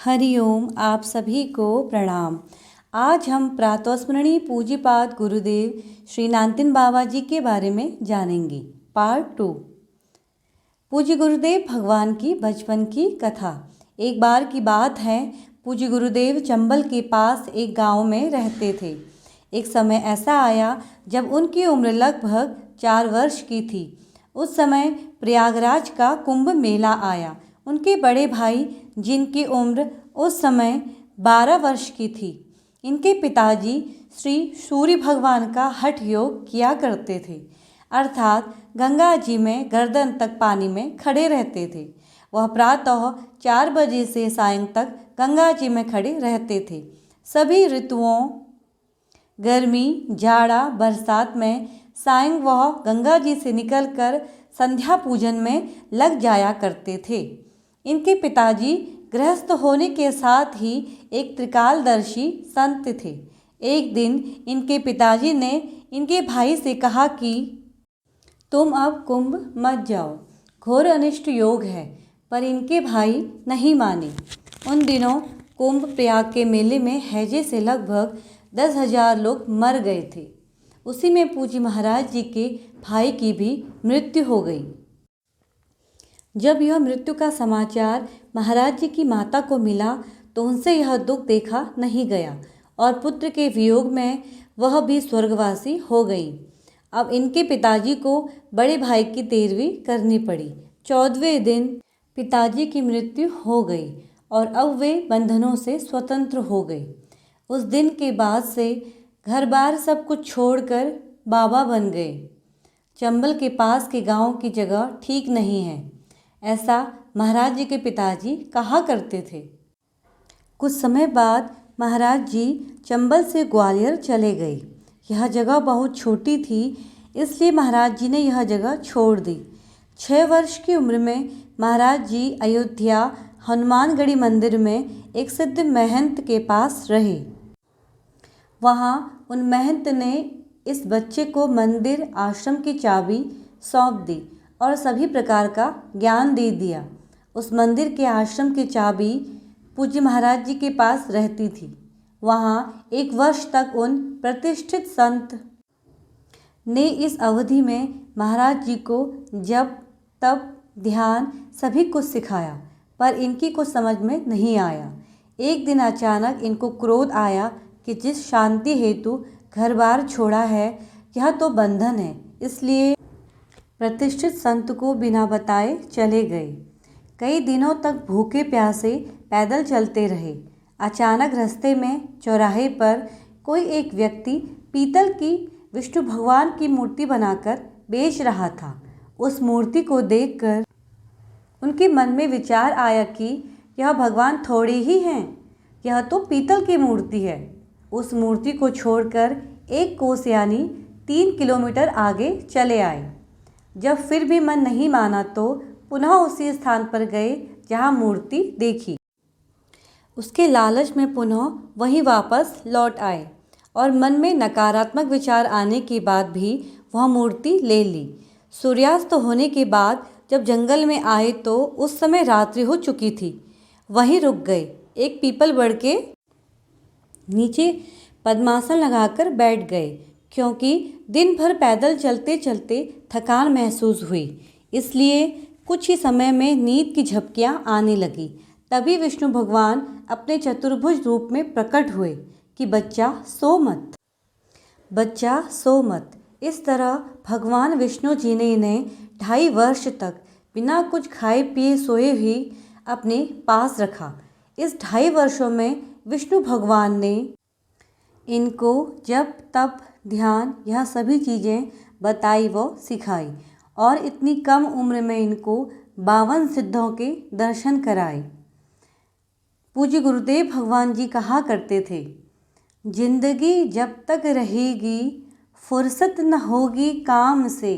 हरिओम। आप सभी को प्रणाम। आज हम प्रातःस्मरणीय पूज्यपाद गुरुदेव श्री नानतीन बाबा जी के बारे में जानेंगे। पार्ट 2। पूज्य गुरुदेव भगवान की बचपन की कथा। एक बार की बात है, पूज्य गुरुदेव चंबल के पास एक गांव में रहते थे। एक समय ऐसा आया जब उनकी उम्र लगभग 4 वर्ष की थी। उस समय प्रयागराज का कुंभ मेला आया। उनके बड़े भाई, जिनकी उम्र उस समय 12 वर्ष की थी, इनके पिताजी श्री सूर्य भगवान का हठ योग किया करते थे, अर्थात गंगा जी में गर्दन तक पानी में खड़े रहते थे। वह प्रातः 4 बजे से सायं तक गंगा जी में खड़े रहते थे। सभी ऋतुओं, गर्मी, जाड़ा, बरसात में सायं वह गंगा जी से निकलकर संध्या पूजन में लग जाया करते थे। इनके पिताजी गृहस्थ होने के साथ ही एक त्रिकालदर्शी संत थे। एक दिन इनके पिताजी ने इनके भाई से कहा कि तुम अब कुंभ मत जाओ, घोर अनिष्ट योग है। पर इनके भाई नहीं माने। उन दिनों कुंभ प्रयाग के मेले में हैजे से लगभग 10,000 लोग मर गए थे। उसी में पूज्य महाराज जी के भाई की भी मृत्यु हो गई। जब यह मृत्यु का समाचार महाराज जी की माता को मिला तो उनसे यह दुख देखा नहीं गया और पुत्र के वियोग में वह भी स्वर्गवासी हो गई। अब इनके पिताजी को बड़े भाई की तेरवी करनी पड़ी। 14वें दिन पिताजी की मृत्यु हो गई और अब वे बंधनों से स्वतंत्र हो गए। उस दिन के बाद से घर बार सब कुछ छोड़कर बाबा बन गए। चंबल के पास के गांव की जगह ठीक नहीं है, ऐसा महाराज जी के पिताजी कहा करते थे। कुछ समय बाद महाराज जी चंबल से ग्वालियर चले गए। यह जगह बहुत छोटी थी, इसलिए महाराज जी ने यह जगह छोड़ दी। 6 वर्ष की उम्र में महाराज जी अयोध्या हनुमानगढ़ी मंदिर में एक सिद्ध महंत के पास रहे। वहाँ उन महंत ने इस बच्चे को मंदिर आश्रम की चाबी सौंप दी और सभी प्रकार का ज्ञान दे दिया। उस मंदिर के आश्रम की चाबी पूज्य महाराज जी के पास रहती थी। वहाँ 1 वर्ष तक उन प्रतिष्ठित संत ने इस अवधि में महाराज जी को जप, तप, ध्यान सभी कुछ सिखाया, पर इनकी कुछ समझ में नहीं आया। एक दिन अचानक इनको क्रोध आया कि जिस शांति हेतु घर बार छोड़ा है, यह तो बंधन है, इसलिए प्रतिष्ठित संत को बिना बताए चले गए। कई दिनों तक भूखे प्यासे पैदल चलते रहे। अचानक रास्ते में चौराहे पर कोई एक व्यक्ति पीतल की विष्णु भगवान की मूर्ति बनाकर बेच रहा था। उस मूर्ति को देखकर उनके मन में विचार आया कि यह भगवान थोड़े ही हैं, यह तो पीतल की मूर्ति है। उस मूर्ति को छोड़कर 1 कोस यानी 3 किलोमीटर आगे चले आए। जब फिर भी मन नहीं माना तो पुनः उसी स्थान पर गए जहाँ मूर्ति देखी। उसके लालच में पुनः वहीं वापस लौट आए और मन में नकारात्मक विचार आने के बाद भी वह मूर्ति ले ली। सूर्यास्त होने के बाद जब जंगल में आए तो उस समय रात्रि हो चुकी थी। वहीं रुक गए। एक पीपल बड़ के नीचे पद्मासन लगाकर बैठ गए, क्योंकि दिन भर पैदल चलते चलते थकान महसूस हुई। इसलिए कुछ ही समय में नींद की झपकियां आने लगी। तभी विष्णु भगवान अपने चतुर्भुज रूप में प्रकट हुए कि बच्चा सो मत, बच्चा सो मत। इस तरह भगवान विष्णु जी ने इन्हें 2.5 वर्ष तक बिना कुछ खाए पिए सोए ही अपने पास रखा। इस 2.5 वर्षों में विष्णु भगवान ने इनको जप, तप, ध्यान यह सभी चीज़ें बताई व सिखाई और इतनी कम उम्र में इनको 52 सिद्धों के दर्शन कराए। पूज्य गुरुदेव भगवान जी कहा करते थे, जिंदगी जब तक रहेगी फुर्सत न होगी काम से,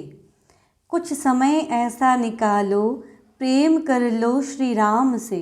कुछ समय ऐसा निकालो प्रेम कर लो श्री राम से।